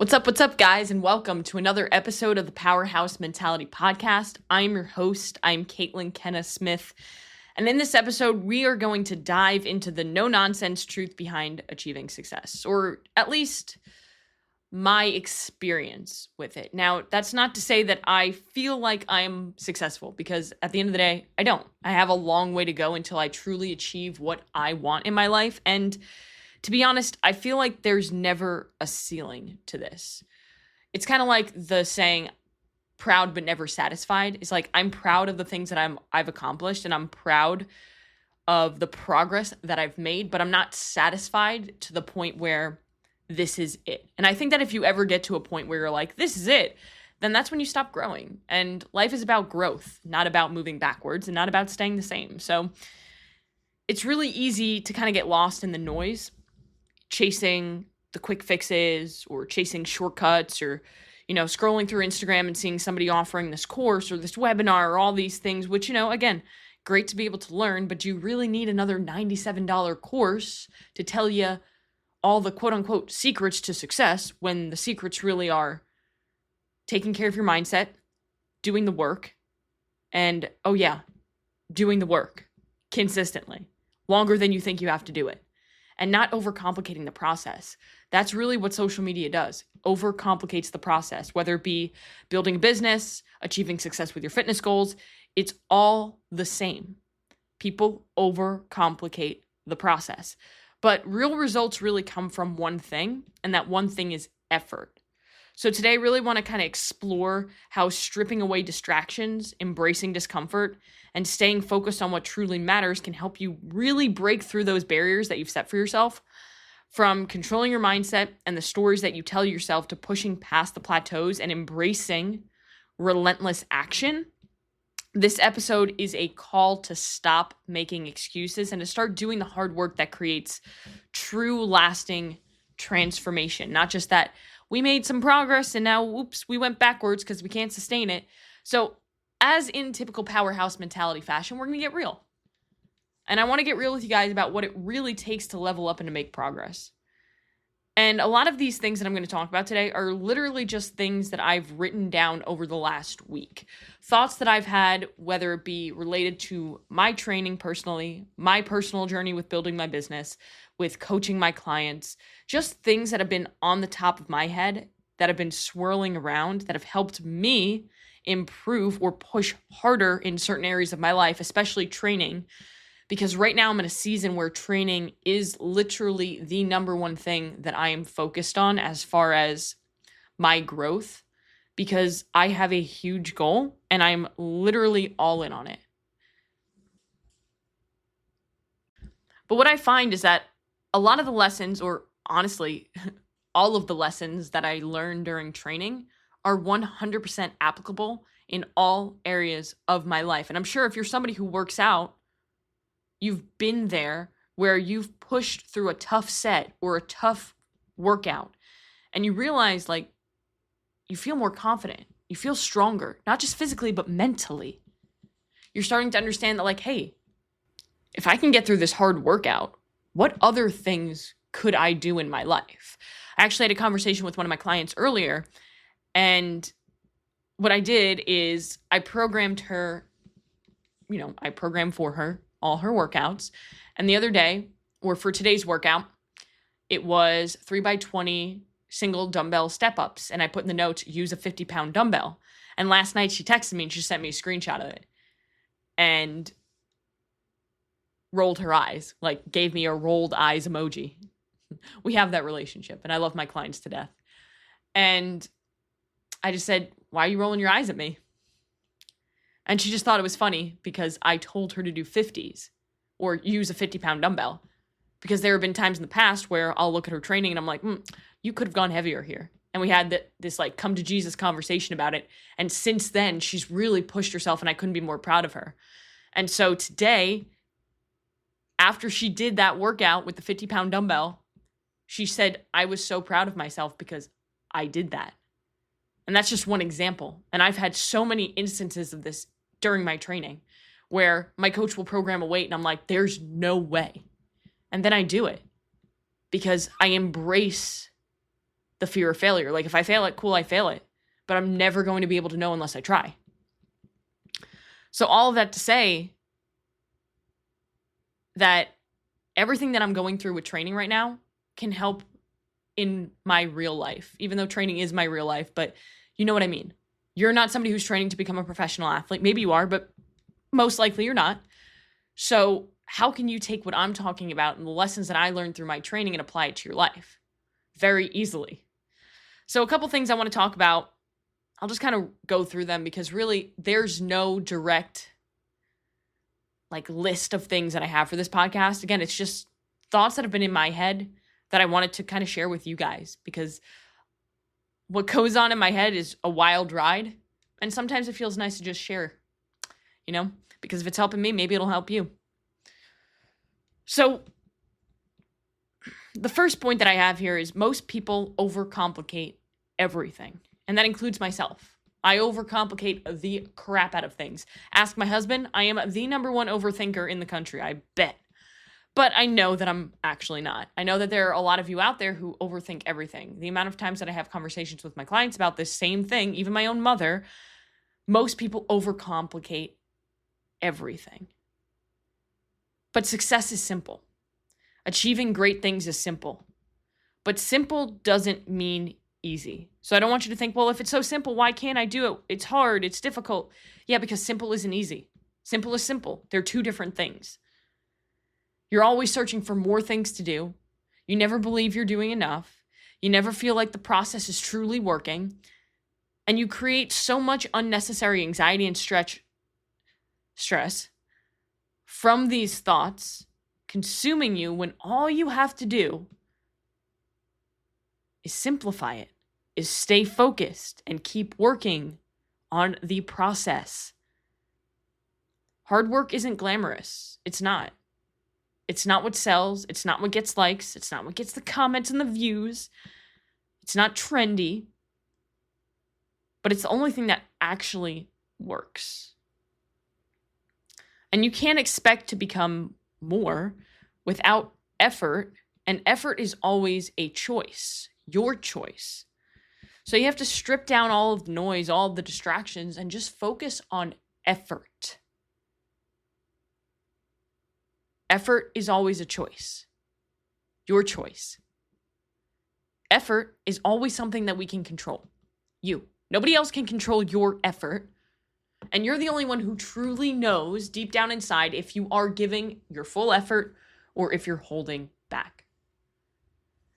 What's up, guys, and welcome to another episode of the Powerhouse Mentality Podcast. I'm your host. I'm Caitlin Kenna Smith. And in this episode, we are going to dive into the no-nonsense truth behind achieving success, or at least my experience with it. Now, that's not to say that I feel like I'm successful, because at the end of the day, I don't. I have a long way to go until I truly achieve what I want in my life. And to be honest, I feel like there's never a ceiling to this. It's kind of like the saying, proud but never satisfied. It's like, I'm proud of the things that I've accomplished, and I'm proud of the progress that I've made, but I'm not satisfied to the point where this is it. And I think that if you ever get to a point where you're like, this is it, then that's when you stop growing. And life is about growth, not about moving backwards and not about staying the same. So it's really easy to kind of get lost in the noise, chasing the quick fixes or chasing shortcuts, or, scrolling through Instagram and seeing somebody offering this course or this webinar or all these things, which, again, great to be able to learn, but do you really need another $97 course to tell you all the quote unquote secrets to success, when the secrets really are taking care of your mindset, doing the work, and doing the work consistently, longer than you think you have to do it, and not overcomplicating the process. That's really what social media does. Overcomplicates the process, whether it be building a business, achieving success with your fitness goals. It's all the same. People overcomplicate the process. But real results really come from one thing, and that one thing is effort. So today I really want to kind of explore how stripping away distractions, embracing discomfort, and staying focused on what truly matters can help you really break through those barriers that you've set for yourself, from controlling your mindset and the stories that you tell yourself to pushing past the plateaus and embracing relentless action. This episode is a call to stop making excuses and to start doing the hard work that creates true, lasting transformation. Not just that we made some progress and now, oops, we went backwards because we can't sustain it. So, as in typical powerhouse mentality fashion, we're going to get real. And I want to get real with you guys about what it really takes to level up and to make progress. And a lot of these things that I'm going to talk about today are literally just things that I've written down over the last week. Thoughts that I've had, whether it be related to my training personally, my personal journey with building my business, with coaching my clients, just things that have been on the top of my head, that have been swirling around, that have helped me improve or push harder in certain areas of my life, especially training. Because right now I'm in a season where training is literally the number one thing that I am focused on as far as my growth, because I have a huge goal and I'm literally all in on it. But what I find is that a lot of the lessons, or honestly, all of the lessons that I learned during training are 100% applicable in all areas of my life. And I'm sure if you're somebody who works out, you've been there where you've pushed through a tough set or a tough workout, and you realize, you feel more confident. You feel stronger, not just physically, but mentally. You're starting to understand that, hey, if I can get through this hard workout, what other things could I do in my life? I actually had a conversation with one of my clients earlier, and what I did is I programmed her, I programmed for her all her workouts. And the other day, or for today's workout, it was 3x20 single dumbbell step-ups. And I put in the notes, use a 50-pound dumbbell. And last night she texted me and she sent me a screenshot of it and rolled her eyes, gave me a rolled eyes emoji. We have that relationship, and I love my clients to death. And I just said, why are you rolling your eyes at me? And she just thought it was funny because I told her to do 50s or use a 50-pound dumbbell. Because there have been times in the past where I'll look at her training and I'm like, you could have gone heavier here. And we had this come to Jesus conversation about it. And since then, she's really pushed herself, and I couldn't be more proud of her. And so today, after she did that workout with the 50-pound dumbbell, she said, I was so proud of myself because I did that. And that's just one example. And I've had so many instances of this during my training where my coach will program a weight and I'm like, there's no way. And then I do it because I embrace the fear of failure. Like if I fail it, cool, I fail it. But I'm never going to be able to know unless I try. So all of that to say that everything that I'm going through with training right now can help in my real life, even though training is my real life, but you know what I mean. You're not somebody who's training to become a professional athlete. Maybe you are, but most likely you're not. So how can you take what I'm talking about and the lessons that I learned through my training and apply it to your life? Very easily. So a couple things I want to talk about. I'll just kind of go through them because really there's no direct list of things that I have for this podcast. Again, it's just thoughts that have been in my head that I wanted to kind of share with you guys, because what goes on in my head is a wild ride. And sometimes it feels nice to just share, because if it's helping me, maybe it'll help you. So the first point that I have here is most people overcomplicate everything. And that includes myself. I overcomplicate the crap out of things. Ask my husband. I am the number one overthinker in the country, I bet. But I know that I'm actually not. I know that there are a lot of you out there who overthink everything. The amount of times that I have conversations with my clients about this same thing, even my own mother, most people overcomplicate everything. But success is simple. Achieving great things is simple. But simple doesn't mean easy. So I don't want you to think, well, if it's so simple, why can't I do it? It's hard. It's difficult. Yeah, because simple isn't easy. Simple is simple. They're two different things. You're always searching for more things to do. You never believe you're doing enough. You never feel like the process is truly working. And you create so much unnecessary anxiety and stress from these thoughts consuming you when all you have to do is simplify it, is stay focused and keep working on the process. Hard work isn't glamorous. It's not. It's not what sells. It's not what gets likes. It's not what gets the comments and the views. It's not trendy. But it's the only thing that actually works. And you can't expect to become more without effort. And effort is always a choice. Your choice. So you have to strip down all of the noise, all of the distractions, and just focus on effort. Effort is always a choice. Your choice. Effort is always something that we can control. You. Nobody else can control your effort. And you're the only one who truly knows deep down inside if you are giving your full effort or if you're holding back.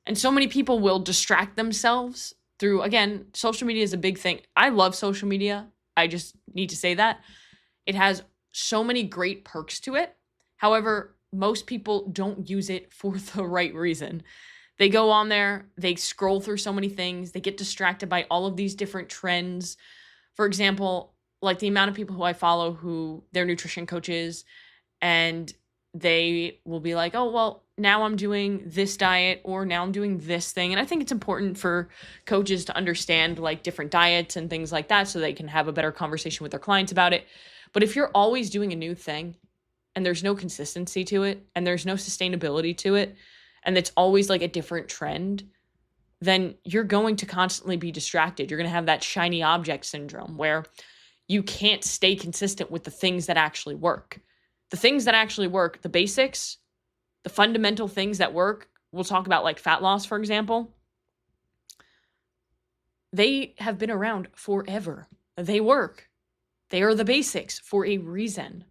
And so many people will distract themselves through, again, social media is a big thing. I love social media. I just need to say that. It has so many great perks to it. However, most people don't use it for the right reason. They go on there, they scroll through so many things, they get distracted by all of these different trends. For example, like the amount of people who I follow who they're nutrition coaches, and they will be like, oh, well, now I'm doing this diet or now I'm doing this thing. And I think it's important for coaches to understand different diets and things like that so they can have a better conversation with their clients about it. But if you're always doing a new thing and there's no consistency to it and there's no sustainability to it, and it's always a different trend, then you're going to constantly be distracted. You're going to have that shiny object syndrome where you can't stay consistent with the things that actually work. The things that actually work, the basics, the fundamental things that work, we'll talk about fat loss, for example. They have been around forever. They work. They are the basics for a reason.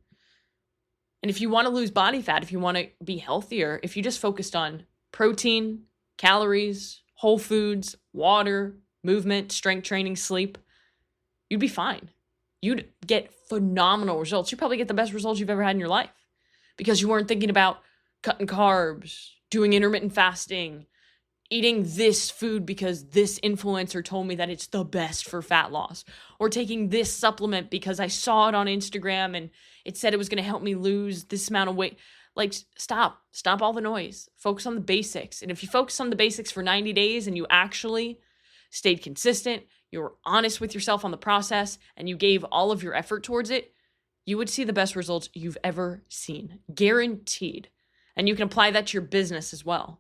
And if you want to lose body fat, if you want to be healthier, if you just focused on protein, calories, whole foods, water, movement, strength training, sleep, you'd be fine. You'd get phenomenal results. You'd probably get the best results you've ever had in your life because you weren't thinking about cutting carbs, doing intermittent fasting, eating this food because this influencer told me that it's the best for fat loss, or taking this supplement because I saw it on Instagram and it said it was going to help me lose this amount of weight. Stop all the noise. Focus on the basics. And if you focus on the basics for 90 days and you actually stayed consistent, you were honest with yourself on the process, and you gave all of your effort towards it, you would see the best results you've ever seen. Guaranteed. And you can apply that to your business as well.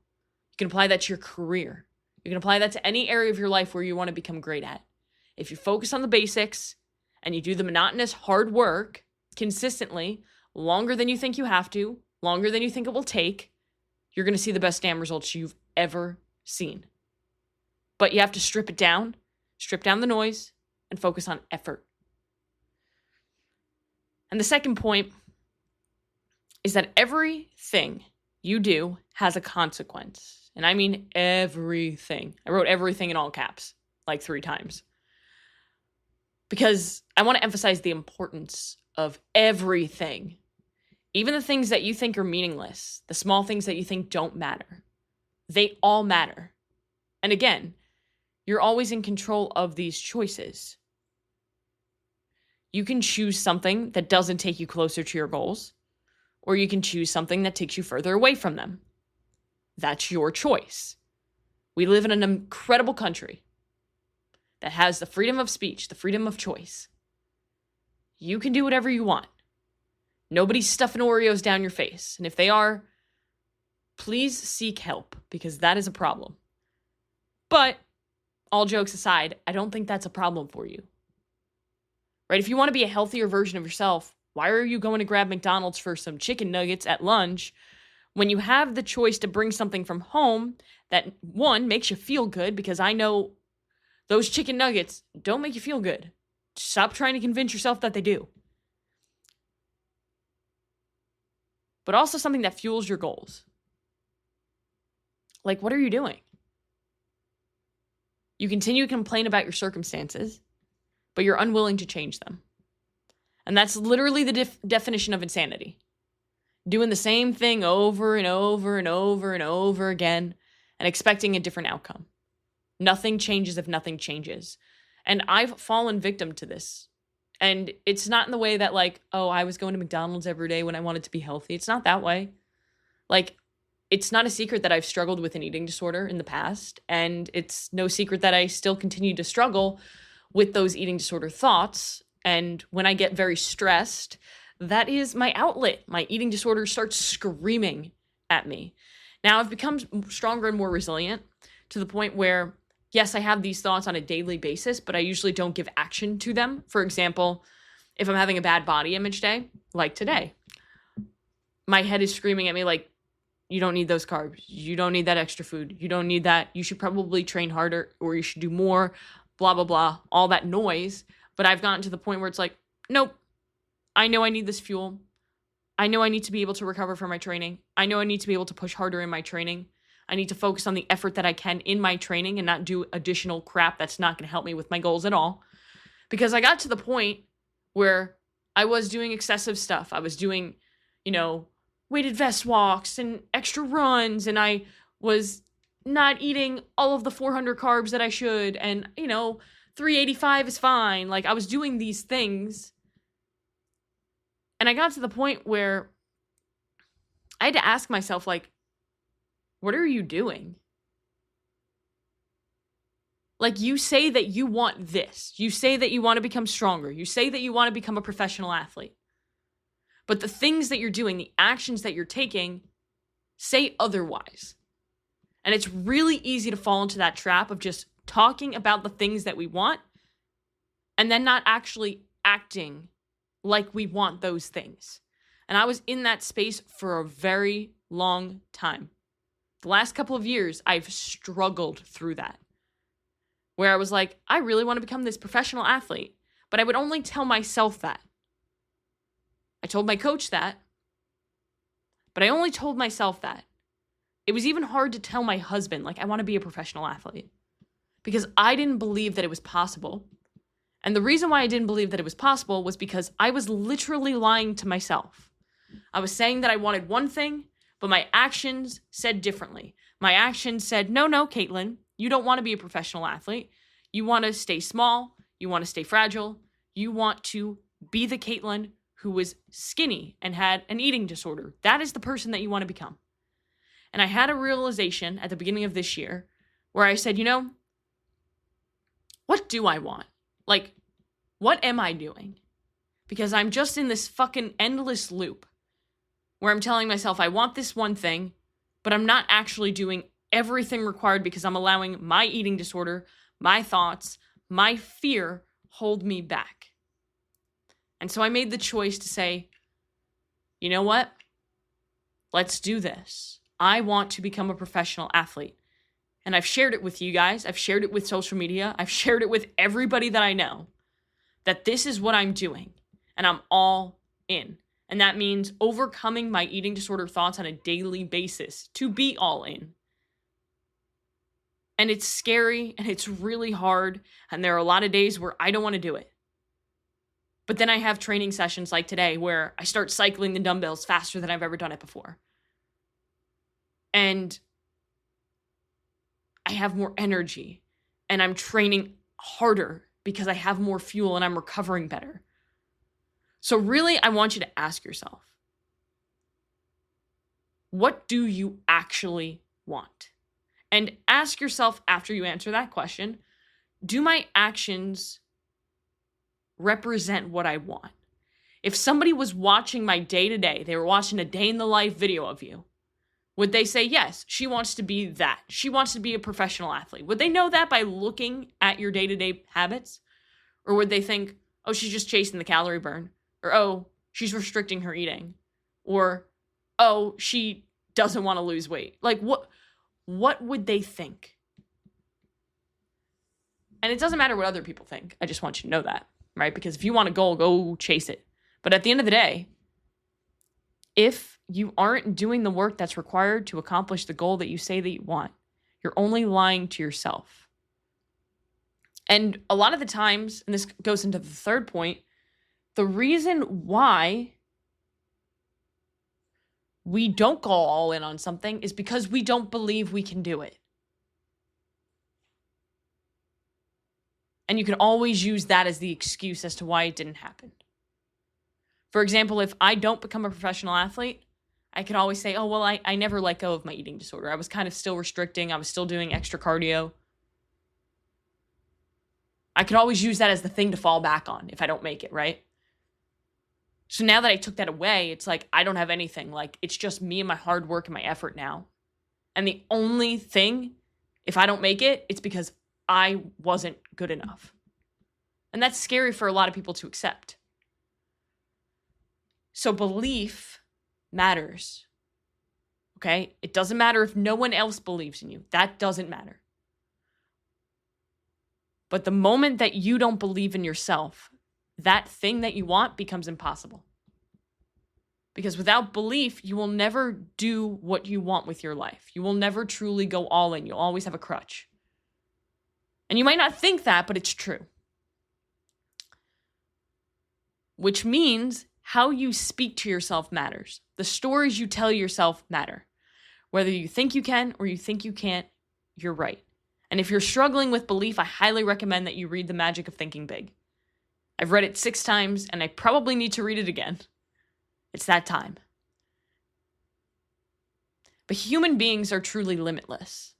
You can apply that to your career. You can apply that to any area of your life where you want to become great at. If you focus on the basics and you do the monotonous hard work consistently, longer than you think you have to, longer than you think it will take, you're going to see the best damn results you've ever seen. But you have to strip down the noise, and focus on effort. And the second point is that everything you do has a consequence. And I mean everything. I wrote everything in all caps, like 3 times. Because I want to emphasize the importance of everything. Even the things that you think are meaningless, the small things that you think don't matter, they all matter. And again, you're always in control of these choices. You can choose something that doesn't take you closer to your goals, or you can choose something that takes you further away from them. That's your choice. We live in an incredible country that has the freedom of speech, the freedom of choice. You can do whatever you want. Nobody's stuffing Oreos down your face. And if they are, please seek help, because that is a problem. But all jokes aside, I don't think that's a problem for you. Right? If you want to be a healthier version of yourself, why are you going to grab McDonald's for some chicken nuggets at lunch when you have the choice to bring something from home that, one, makes you feel good? Because I know those chicken nuggets don't make you feel good. Stop trying to convince yourself that they do. But also something that fuels your goals. Like, what are you doing? You continue to complain about your circumstances, but you're unwilling to change them. And that's literally the definition of insanity. Doing the same thing over and over and over and over again and expecting a different outcome. Nothing changes if nothing changes. And I've fallen victim to this. And it's not in the way that like, oh, I was going to McDonald's every day when I wanted to be healthy. It's not that way. Like, it's not a secret that I've struggled with an eating disorder in the past. And it's no secret that I still continue to struggle with those eating disorder thoughts. And when I get very stressed, that is my outlet. My eating disorder starts screaming at me. Now, I've become stronger and more resilient to the point where, yes, I have these thoughts on a daily basis, but I usually don't give action to them. For example, if I'm having a bad body image day, like today, my head is screaming at me like, you don't need those carbs. You don't need that extra food. You don't need that. You should probably train harder, or you should do more, blah, blah, blah, all that noise. But I've gotten to the point where it's like, nope, I know I need this fuel. I know I need to be able to recover from my training. I know I need to be able to push harder in my training. I need to focus on the effort that I can in my training and not do additional crap that's not going to help me with my goals at all. Because I got to the point where I was doing excessive stuff. I was doing, weighted vest walks and extra runs, and I was not eating all of the 400 carbs that I should, and 385 is fine. Like, I was doing these things, and I got to the point where I had to ask myself, like, what are you doing? Like, you say that you want this. You say that you want to become stronger. You say that you want to become a professional athlete. But the things that you're doing, the actions that you're taking, say otherwise. And it's really easy to fall into that trap of just talking about the things that we want and then not actually acting like we want those things. And I was in that space for a very long time. The last couple of years, I've struggled through that. Where I was like, I really want to become this professional athlete. But I would only tell myself that. I told my coach that. But I only told myself that. It was even hard to tell my husband, like, I want to be a professional athlete. Because I didn't believe that it was possible. And the reason why I didn't believe that it was possible was because I was literally lying to myself. I was saying that I wanted one thing, but my actions said differently. My actions said, no, Caitlin, you don't want to be a professional athlete. You want to stay small. You want to stay fragile. You want to be the Caitlin who was skinny and had an eating disorder. That is the person that you want to become. And I had a realization at the beginning of this year where I said, what do I want? Like, what am I doing? Because I'm just in this fucking endless loop where I'm telling myself I want this one thing, but I'm not actually doing everything required because I'm allowing my eating disorder, my thoughts, my fear hold me back. And so I made the choice to say, you know what? Let's do this. I want to become a professional athlete. And I've shared it with you guys. I've shared it with social media. I've shared it with everybody that I know that this is what I'm doing. And I'm all in. And that means overcoming my eating disorder thoughts on a daily basis to be all in. And it's scary and it's really hard. And there are a lot of days where I don't want to do it. But then I have training sessions like today where I start cycling the dumbbells faster than I've ever done it before. And I have more energy and I'm training harder because I have more fuel and I'm recovering better. So really, I want you to ask yourself, what do you actually want? And ask yourself after you answer that question, do my actions represent what I want? If somebody was watching my day-to-day, they were watching a day in the life video of you, would they say, yes, she wants to be that. She wants to be a professional athlete. Would they know that by looking at your day-to-day habits? Or would they think, oh, she's just chasing the calorie burn? Or, oh, she's restricting her eating? Or, oh, she doesn't want to lose weight? Like, what would they think? And it doesn't matter what other people think. I just want you to know that, right? Because if you want a goal, go chase it. But at the end of the day, if you aren't doing the work that's required to accomplish the goal that you say that you want, you're only lying to yourself. And a lot of the times, and this goes into the third point, the reason why we don't go all in on something is because we don't believe we can do it. And you can always use that as the excuse as to why it didn't happen. For example, if I don't become a professional athlete, I could always say, oh, well, I never let go of my eating disorder. I was kind of still restricting. I was still doing extra cardio. I could always use that as the thing to fall back on if I don't make it, right? So now that I took that away, it's like I don't have anything. Like, it's just me and my hard work and my effort now. And the only thing, if I don't make it, it's because I wasn't good enough. And that's scary for a lot of people to accept. So belief matters. Okay? It doesn't matter if no one else believes in you. That doesn't matter. But the moment that you don't believe in yourself, that thing that you want becomes impossible. Because without belief, you will never do what you want with your life. You will never truly go all in. You'll always have a crutch. And you might not think that, but it's true. Which means how you speak to yourself matters. The stories you tell yourself matter. Whether you think you can or you think you can't, you're right. And if you're struggling with belief, I highly recommend that you read The Magic of Thinking Big. I've read it 6 times, and I probably need to read it again. It's that time. But human beings are truly limitless.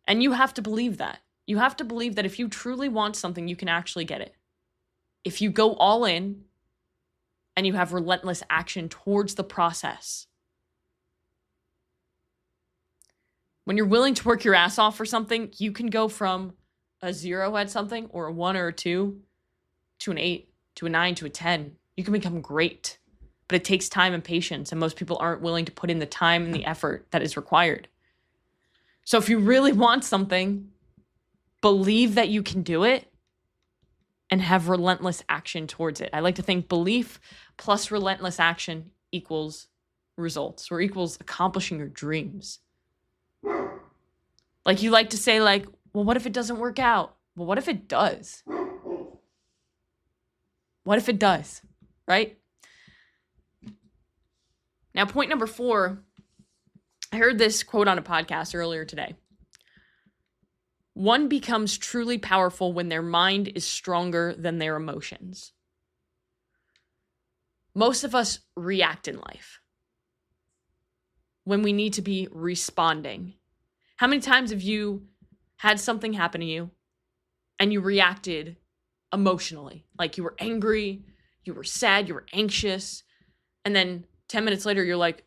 And you have to believe that. You have to believe that if you truly want something, you can actually get it. If you go all in, and you have relentless action towards the process. When you're willing to work your ass off for something, you can go from a 0 at something, or a 1 or a 2, to an 8, to a 9, to a 10. You can become great. But it takes time and patience, and most people aren't willing to put in the time and the effort that is required. So if you really want something, believe that you can do it and have relentless action towards it. I like to think belief plus relentless action equals results, or equals accomplishing your dreams. Like, you like to say, like, well, what if it doesn't work out? Well, what if it does? What if it does, right? Now, point number 4, I heard this quote on a podcast earlier today. One becomes truly powerful when their mind is stronger than their emotions. Most of us react in life when we need to be responding. How many times have you had something happen to you and you reacted emotionally? Like, you were angry, you were sad, you were anxious, and then 10 minutes later you're like,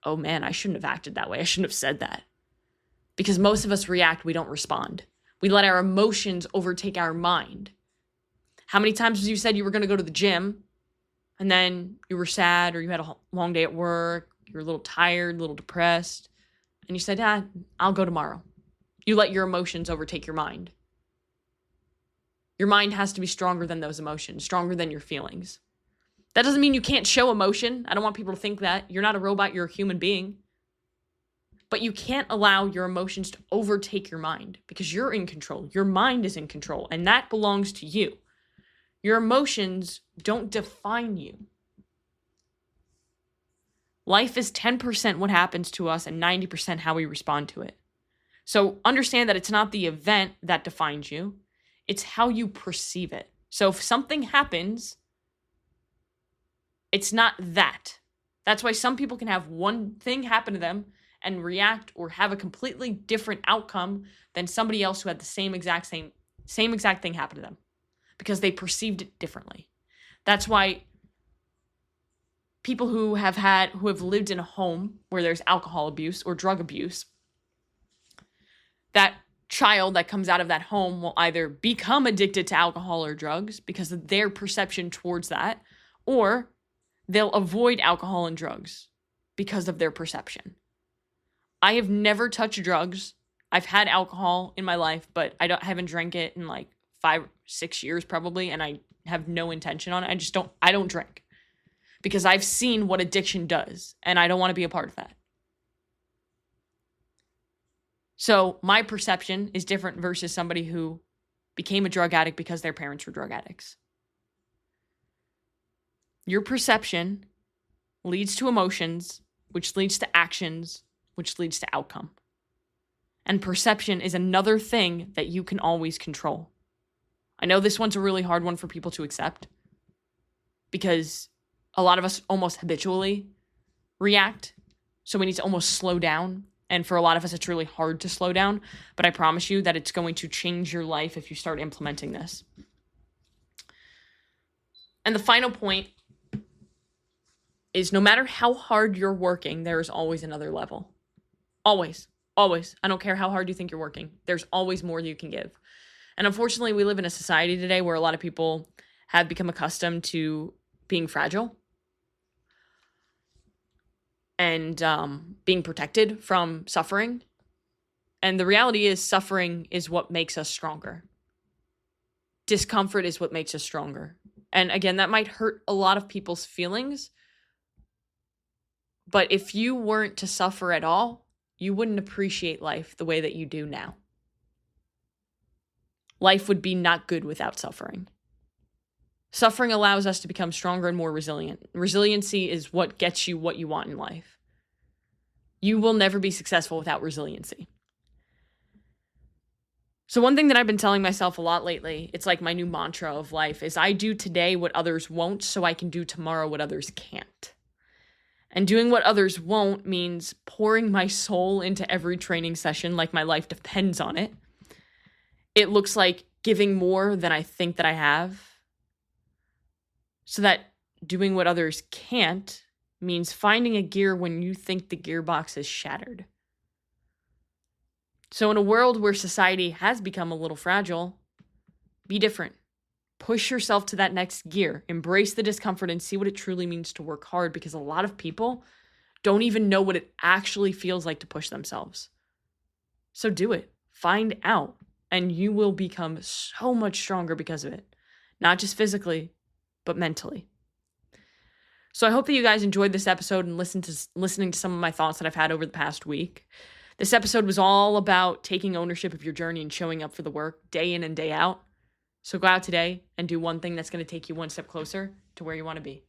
oh man, I shouldn't have acted that way. I shouldn't have said that. Because most of us react, we don't respond. We let our emotions overtake our mind. How many times have you said you were going to go to the gym and then you were sad or you had a long day at work, you were a little tired, a little depressed, and you said, I'll go tomorrow. You let your emotions overtake your mind. Your mind has to be stronger than those emotions, stronger than your feelings. That doesn't mean you can't show emotion. I don't want people to think that. You're not a robot, you're a human being. But you can't allow your emotions to overtake your mind because you're in control. Your mind is in control, and that belongs to you. Your emotions don't define you. Life is 10% what happens to us and 90% how we respond to it. So understand that it's not the event that defines you. It's how you perceive it. So if something happens, it's not that. That's why some people can have one thing happen to them and react or have a completely different outcome than somebody else who had the same exact thing happen to them because they perceived it differently. That's why people who have lived in a home where there's alcohol abuse or drug abuse, that child that comes out of that home will either become addicted to alcohol or drugs because of their perception towards that, or they'll avoid alcohol and drugs because of their perception. I have never touched drugs. I've had alcohol in my life, but I haven't drank it in like 5-6 years probably, and I have no intention on it. I don't drink because I've seen what addiction does, and I don't want to be a part of that. So my perception is different versus somebody who became a drug addict because their parents were drug addicts. Your perception leads to emotions, which leads to actions, which leads to outcome. And perception is another thing that you can always control. I know this one's a really hard one for people to accept because a lot of us almost habitually react. So we need to almost slow down. And for a lot of us, it's really hard to slow down. But I promise you that it's going to change your life if you start implementing this. And the final point is no matter how hard you're working, there is always another level. Always. Always. I don't care how hard you think you're working. There's always more you can give. And unfortunately, we live in a society today where a lot of people have become accustomed to being fragile and being protected from suffering. And the reality is suffering is what makes us stronger. Discomfort is what makes us stronger. And again, that might hurt a lot of people's feelings. But if you weren't to suffer at all, you wouldn't appreciate life the way that you do now. Life would be not good without suffering. Suffering allows us to become stronger and more resilient. Resiliency is what gets you what you want in life. You will never be successful without resiliency. So one thing that I've been telling myself a lot lately, it's like my new mantra of life, is I do today what others won't so I can do tomorrow what others can't. And doing what others won't means pouring my soul into every training session like my life depends on it. It looks like giving more than I think that I have. So that doing what others can't means finding a gear when you think the gearbox is shattered. So in a world where society has become a little fragile, be different. Push yourself to that next gear. Embrace the discomfort and see what it truly means to work hard, because a lot of people don't even know what it actually feels like to push themselves. So do it. Find out. And you will become so much stronger because of it. Not just physically, but mentally. So I hope that you guys enjoyed this episode and listening to some of my thoughts that I've had over the past week. This episode was all about taking ownership of your journey and showing up for the work day in and day out. So go out today and do one thing that's going to take you one step closer to where you want to be.